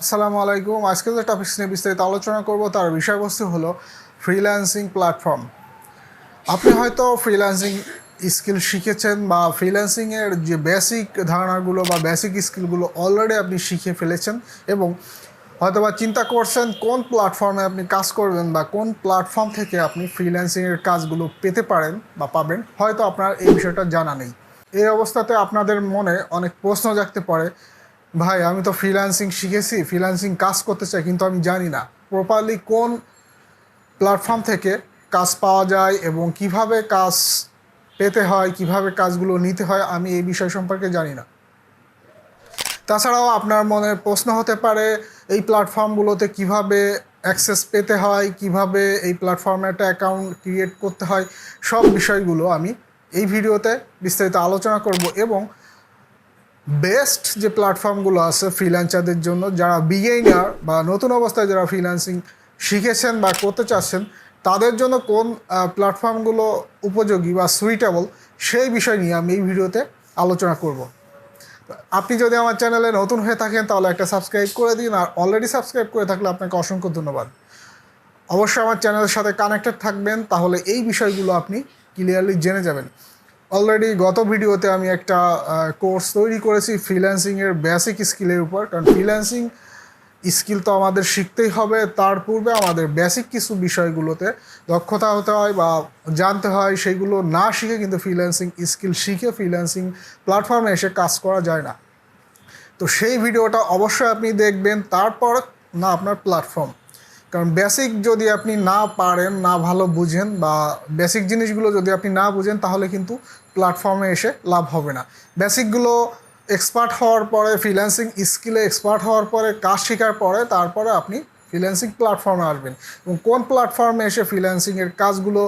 আসসালামু আলাইকুম। আজকে যে টপিকস নিয়ে বিস্তারিত আলোচনা করব তার বিষয়বস্তু হলো ফ্রিল্যান্সিং প্ল্যাটফর্ম। আপনি হয়তো ফ্রিল্যান্সিং স্কিল শিখেছেন বা ফ্রিল্যান্সিংয়ের যে বেসিক ধারণাগুলো বা বেসিক স্কিলগুলো অলরেডি আপনি শিখে ফেলেছেন এবং হয়তোবা চিন্তা করছেন কোন প্ল্যাটফর্মে আপনি কাজ করবেন বা কোন প্ল্যাটফর্ম থেকে আপনি ফ্রিল্যান্সিংয়ের কাজগুলো পেতে পারেন বা পাবেন, হয়তো আপনার এই বিষয়টা জানা নেই। এই অবস্থাতে আপনাদের মনে অনেক প্রশ্ন জাগতে পারে, ভাই আমি তো ফ্রিল্যান্সিং শিখেছি, ফ্রিল্যান্সিং কাজ করতে চাই, কিন্তু আমি জানি না প্রপারলি কোন প্ল্যাটফর্ম থেকে কাজ পাওয়া যায় এবং কিভাবে কাজ পেতে হয়, কিভাবে কাজগুলো নিতে হয়, আমি এই বিষয় সম্পর্কে জানি না। তাছাড়াও আপনার মনে প্রশ্ন হতে পারে এই প্ল্যাটফর্মগুলোতে কিভাবে অ্যাক্সেস পেতে হয়, কিভাবে এই প্ল্যাটফর্মে একটা অ্যাকাউন্ট ক্রিয়েট করতে হয়। সব বিষয়গুলো আমি এই ভিডিওতে বিস্তারিত আলোচনা করব এবং বেস্ট যে প্ল্যাটফর্মগুলো আছে ফ্রিল্যান্সারদের জন্য, যারা বিগিনার বা নতুন অবস্থায় যারা ফ্রিল্যান্সিং শিখেছেন বা করতে চাচ্ছেন, তাদের জন্য কোন প্ল্যাটফর্মগুলো উপযোগী বা সুইটেবল, সেই বিষয় নিয়ে আমি এই ভিডিওতে আলোচনা করব। আপনি যদি আমার চ্যানেলে নতুন হয়ে থাকেন তাহলে একটা সাবস্ক্রাইব করে দিন, আর অলরেডি সাবস্ক্রাইব করে থাকলে আপনাকে অসংখ্য ধন্যবাদ। অবশ্যই আমার চ্যানেলের সাথে কানেক্টেড থাকবেন, তাহলে এই বিষয়গুলো আপনি ক্লিয়ারলি জেনে যাবেন। অলরেডি গত ভিডিওতে আমি একটা কোর্স তৈরি করেছি ফ্রিল্যান্সিংয়ের বেসিক স্কিলের উপর, কারণ ফ্রিল্যান্সিং স্কিল তো আমাদের শিখতেই হবে। তার পূর্বে আমাদের বেসিক কিছু বিষয়গুলোতে দক্ষতা হতে হয় বা জানতে হয়, সেইগুলো না শিখে কিন্তু ফ্রিল্যান্সিং স্কিল শিখে ফ্রিল্যান্সিং প্ল্যাটফর্মে এসে কাজ করা যায় না। তো সেই ভিডিওটা অবশ্যই আপনি দেখবেন, তারপর না আপনার প্ল্যাটফর্ম। কারণ বেসিক যদি আপনি না পারেন, না ভালো বুঝেন বা বেসিক জিনিসগুলো যদি আপনি না বুঝেন, তাহলে কিন্তু প্ল্যাটফর্মে এসে লাভ হবে না। বেসিকগুলো এক্সপার্ট হওয়ার পরে, ফ্রিল্যান্সিং স্কিলে এক্সপার্ট হওয়ার পরে, কাজ শেখার পরে তারপরে আপনি ফ্রিল্যান্সিং প্ল্যাটফর্মে আসবেন এবং কোন প্ল্যাটফর্মে এসে ফ্রিল্যান্সিংয়ের কাজগুলো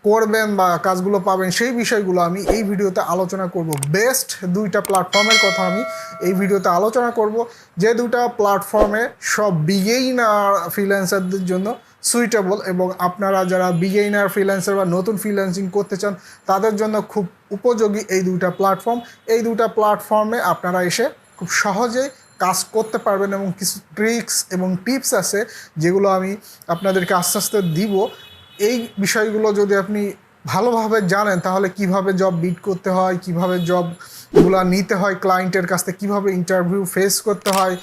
করবেন বা কাজগুলো পাবেন, সেই বিষয়গুলো আমি এই ভিডিওতে আলোচনা করব। বেস্ট দুইটা প্ল্যাটফর্মের কথা আমি এই ভিডিওতে আলোচনা করব, যে দুটা প্ল্যাটফর্মে সব বিগিনার ফ্রিল্যান্সারদের জন্য সুইটেবল এবং আপনারা যারা বিগিনার ফ্রিল্যান্সার বা নতুন ফ্রিল্যান্সিং করতে চান তাদের জন্য খুব উপযোগী এই দুইটা প্ল্যাটফর্ম। এই দুইটা প্ল্যাটফর্মে আপনারা এসে খুব সহজেই কাজ করতে পারবেন এবং কিছু ট্রিক্স এবং টিপস আছে যেগুলো আমি আপনাদেরকে আস্তে আস্তে দিব। এই বিষয়গুলো যদি আপনি ভালোভাবে জানেন, তাহলে কিভাবে জব বিট করতে হয়, কিভাবে জবগুলো নিতে হয় ক্লায়েন্টের কাছ থেকে, কীভাবে ইন্টারভিউ ফেস করতে হয়,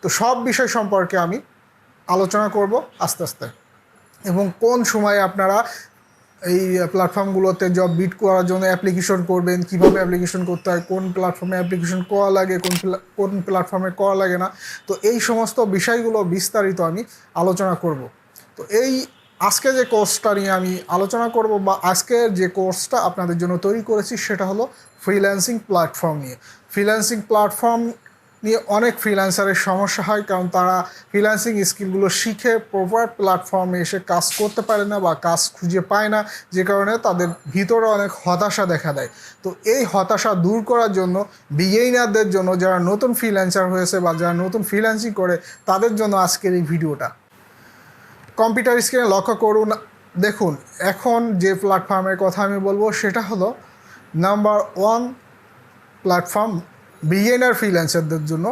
তো সব বিষয় সম্পর্কে আমি আলোচনা করব আস্তে আস্তে। এবং কোন সময়ে আপনারা এই প্ল্যাটফর্মগুলোতে জব বিট করার জন্য অ্যাপ্লিকেশন করবেন, কিভাবে অ্যাপ্লিকেশন করতে হয়, কোন প্ল্যাটফর্মে অ্যাপ্লিকেশন করা লাগে, কোন প্ল্যাটফর্মে করা লাগে না, তো এই সমস্ত বিষয়গুলো বিস্তারিত আমি আলোচনা করব। তো এই আজকে যে কোর্সটা নিয়ে আমি আলোচনা করব বা আজকের যে কোর্সটা আপনাদের জন্য তৈরি করেছি, সেটা হলো ফ্রিল্যান্সিং প্ল্যাটফর্ম নিয়ে। ফ্রিল্যান্সিং প্ল্যাটফর্ম নিয়ে অনেক ফ্রিল্যান্সারের সমস্যা হয়, কারণ তারা ফ্রিল্যান্সিং স্কিলগুলো শিখে প্রপার প্ল্যাটফর্মে এসে কাজ করতে পারে না বা কাজ খুঁজে পায় না, যে কারণে তাদের ভিতরে অনেক হতাশা দেখা দেয়। তো এই হতাশা দূর করার জন্য বিগিনারদের জন্য, যারা নতুন ফ্রিল্যান্সার হয়েছে বা যারা নতুন ফ্রিল্যান্সিং করে, তাদের জন্য আজকের এই ভিডিওটা। কম্পিউটার স্ক্রিনে লক্ষ্য করুন, দেখুন এখন যে প্ল্যাটফর্মের কথা আমি বলবো সেটা হলো নাম্বার 1 প্ল্যাটফর্ম বিগিনার ফ্রিল্যান্সারদের জন্য,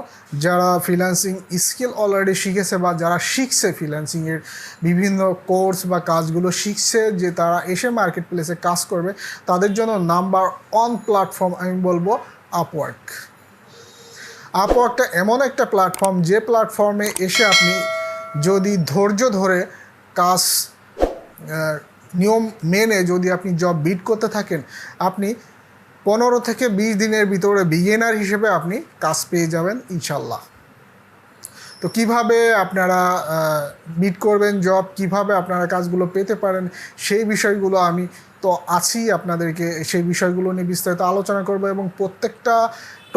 যারা ফ্রিল্যান্সিং স্কিল অলরেডি শিখেছে বা যারা শিখছে ফ্রিল্যান্সিংয়ের বিভিন্ন কোর্স বা কাজগুলো শিখছে, যে তারা এসে মার্কেট প্লেসে কাজ করবে, তাদের জন্য নাম্বার 1 প্ল্যাটফর্ম আমি বলবো আপওয়ার্ক। আপওয়ার্কটা এমন একটা প্ল্যাটফর্ম, যে প্ল্যাটফর্মে এসে আপনি যদি ধৈর্য ধরে কাজ নিয়ম মেনে যদি আপনি জব বিট করতে থাকেন, আপনি 15 থেকে 20 দিনের ভিতরে বিগিনার হিসেবে আপনি কাজ পেয়ে যাবেন ইনশাল্লাহ। তো কিভাবে আপনারা বিট করবেন জব, কিভাবে আপনারা কাজগুলো পেতে পারেন, সেই বিষয়গুলো আমি তো আছি আপনাদেরকে সেই বিষয়গুলো নিয়ে বিস্তারিত আলোচনা করব। এবং প্রত্যেকটা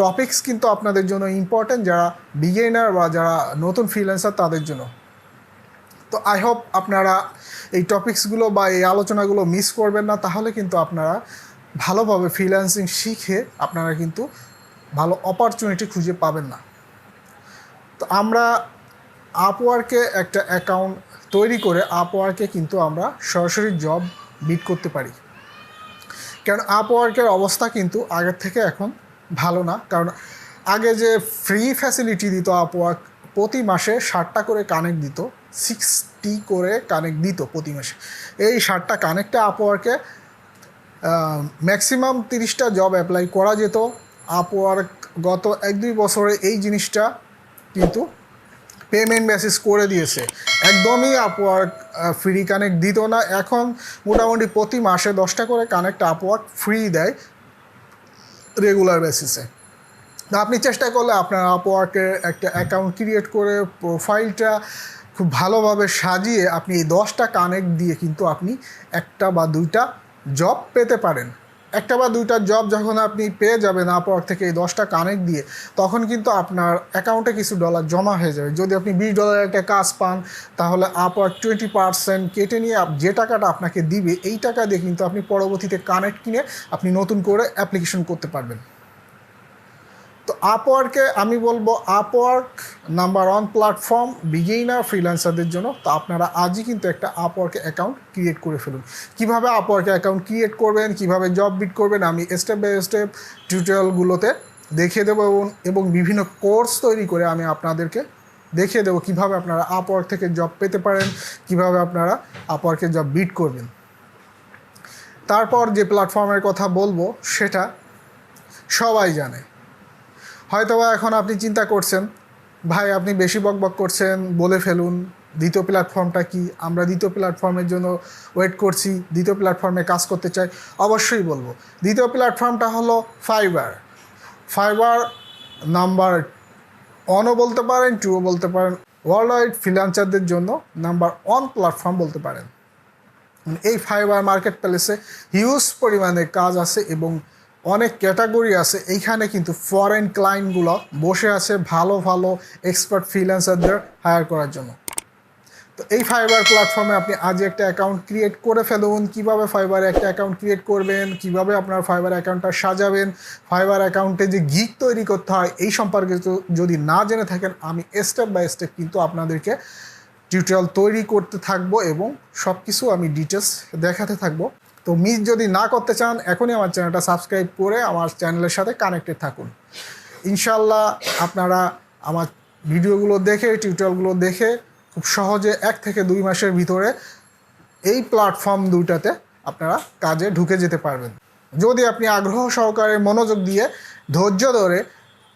টপিকস কিন্তু আপনাদের জন্য ইম্পর্ট্যান্ট, যারা বিগিনার বা যারা নতুন ফ্রিল্যান্সার তাদের জন্য। তো আই হোপ আপনারা এই টপিকসগুলো বা এই আলোচনাগুলো মিস করবেন না, তাহলে কিন্তু আপনারা ভালোভাবে ফ্রিল্যান্সিং শিখে আপনারা কিন্তু ভালো অপরচুনিটি খুঁজে পাবেন না। তো আমরা আপওয়ার্কে একটা অ্যাকাউন্ট তৈরি করে আপওয়ার্কে কিন্তু আমরা সরাসরি জব বিট করতে পারি। কারণ আপওয়ার্কের অবস্থা কিন্তু আগের থেকে এখন ভালো না, কারণ আগে যে ফ্রি ফ্যাসিলিটি দিত আপওয়ার্ক প্রতি মাসে 60টা করে কানেক্ট দিত, 60 করে কানেক্ট দিত প্রতি মাসে। এই 60টা কানেক্টে আপওয়ার্কে ম্যাক্সিমাম 30টা জব অ্যাপ্লাই করা যেত। আপওয়ার্ক গত 1-2 বছরে এই জিনিসটা কিন্তু পেমেন্ট বেসিস করে দিয়েছে। একদমই আপওয়ার্ক ফ্রি কানেক্ট দিত না, এখন মোটামুটি প্রতি মাসে 10টা করে কানেক্ট আপওয়ার্ক ফ্রি দেয় রেগুলার বেসিসে। আপনি চেষ্টা করলে আপনার আপওয়ার্কের একটা অ্যাকাউন্ট ক্রিয়েট করে প্রোফাইলটা খুব ভালোভাবে সাজিয়ে আপনি এই 10টা কানেক্ট দিয়ে কিন্তু আপনি 1টা বা 2টা জব পেতে পারেন। 1টা বা 2টা জব যখন আপনি পেয়ে যাবেন আপওয়ার্ক থেকে এই 10টা কানেক্ট দিয়ে, তখন কিন্তু আপনার অ্যাকাউন্টে কিছু ডলার জমা হয়ে যাবে। যদি আপনি $20 একটা কাজ পান, তাহলে আপওয়ার্ক 20% কেটে নিয়ে যে টাকাটা আপনাকে দিবে, এই টাকা দিয়ে কিন্তু আপনি পরবর্তীতে কানেক্ট কিনে আপনি নতুন করে অ্যাপ্লিকেশন করতে পারবেন। তো আপওয়ার্কে আমি বলবো আপওয়ার্ক নাম্বার 1 প্ল্যাটফর্ম বিগিনার ফ্রিল্যান্সারদের জন্য। তো আপনারা আজই কিন্তু একটা আপওয়ার্কে অ্যাকাউন্ট ক্রিয়েট করে ফেলুন। কীভাবে আপওয়ার্কে অ্যাকাউন্ট ক্রিয়েট করবেন, কীভাবে জব বিট করবেন, আমি স্টেপ বাই স্টেপ টিউটোরিয়ালগুলোতে দেখিয়ে দেবো এবং বিভিন্ন কোর্স তৈরি করে আমি আপনাদেরকে দেখিয়ে দেবো কীভাবে আপনারা আপওয়ার্ক থেকে জব পেতে পারেন, কীভাবে আপনারা আপওয়ার্কে জব বিট করবেন। তারপর যে প্ল্যাটফর্মের কথা বলবো সেটা সবাই জানে। হয়তোবা এখন আপনি চিন্তা করছেন, ভাই আপনি বেশি বকবক করছেন, বলে ফেলুন দ্বিতীয় প্ল্যাটফর্মটা কি। আমরা দ্বিতীয় প্ল্যাটফর্মের জন্য ওয়েট করছি, দ্বিতীয় প্ল্যাটফর্মে কাজ করতে চাই। অবশ্যই বলবো, দ্বিতীয় প্ল্যাটফর্মটা হলো ফাইবার। ফাইবার নাম্বার 1ও বলতে পারেন, 2ও বলতে পারেন। ওয়ার্ল্ড ওয়াইড ফ্রিল্যান্সারদের জন্য নাম্বার 1 প্ল্যাটফর্ম বলতে পারেন। এই ফাইবার মার্কেট প্লেসে হিউজ পরিমাণে কাজ আছে এবং অনেক ক্যাটাগরি আছে। এইখানে কিন্তু ফরেন ক্লায়েন্টগুলো বসে আছে ভালো ভালো এক্সপার্ট ফ্রিল্যান্সারদের হায়ার করার জন্য। তো এই ফাইবার প্ল্যাটফর্মে আপনি আজ একটা অ্যাকাউন্ট ক্রিয়েট করে ফেলুন। কীভাবে ফাইবারে একটা অ্যাকাউন্ট ক্রিয়েট করবেন, কীভাবে আপনার ফাইবার অ্যাকাউন্টটা সাজাবেন, ফাইবার অ্যাকাউন্টে যে গিগ তৈরি করতে হয় এই সম্পর্কে যদি না জেনে থাকেন, আমি স্টেপ বাই স্টেপ কিন্তু আপনাদেরকে টিউটোরিয়াল তৈরি করতে থাকবো এবং সব কিছু আমি ডিটেলস দেখাতে থাকবো। তো মিস যদি না করতে চান, এখনই আমার চ্যানেলটা সাবস্ক্রাইব করে আমার চ্যানেলের সাথে কানেক্টেড থাকুন। ইনশাল্লাহ আপনারা আমার ভিডিওগুলো দেখে, টিউটোরিয়ালগুলো দেখে খুব সহজে 1 থেকে 2 মাসের ভিতরে এই প্ল্যাটফর্ম দুইটাতে আপনারা কাজে ঢুকে যেতে পারবেন। যদি আপনি আগ্রহ সহকারে মনোযোগ দিয়ে ধৈর্য ধরে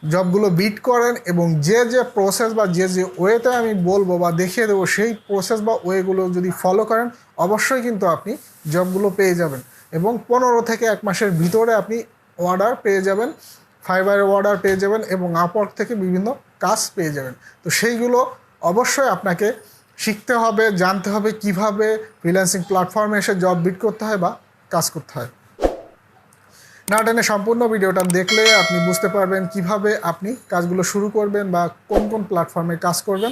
জবগুলো বিট করেন এবং যে যে প্রসেস বা যে যে ওয়েতে আমি বলবো বা দেখিয়ে দেবো সেই প্রসেস বা ওয়েগুলো যদি ফলো করেন, অবশ্যই কিন্তু আপনি জবগুলো পেয়ে যাবেন এবং 15 থেকে 1 মাসের ভিতরে আপনি অর্ডার পেয়ে যাবেন, ফাইবারের অর্ডার পেয়ে যাবেন এবং আপওয়ার্ক থেকে বিভিন্ন কাজ পেয়ে যাবেন। তো সেইগুলো অবশ্যই আপনাকে শিখতে হবে, জানতে হবে কীভাবে ফ্রিল্যান্সিং প্ল্যাটফর্মে এসে জব বিট করতে হয় বা কাজ করতে হয়। না টেনে সম্পূর্ণ ভিডিওটা দেখলে আপনি বুঝতে পারবেন কিভাবে আপনি কাজগুলো শুরু করবেন বা কোন কোন প্ল্যাটফর্মে কাজ করবেন।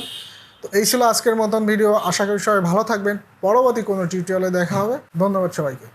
তো এই ছিল আজকের মতন ভিডিও। আশা করি সবাই ভালো থাকবেন। পরবর্তী কোনো টিউটোরিয়ালে দেখা হবে। ধন্যবাদ সবাইকে।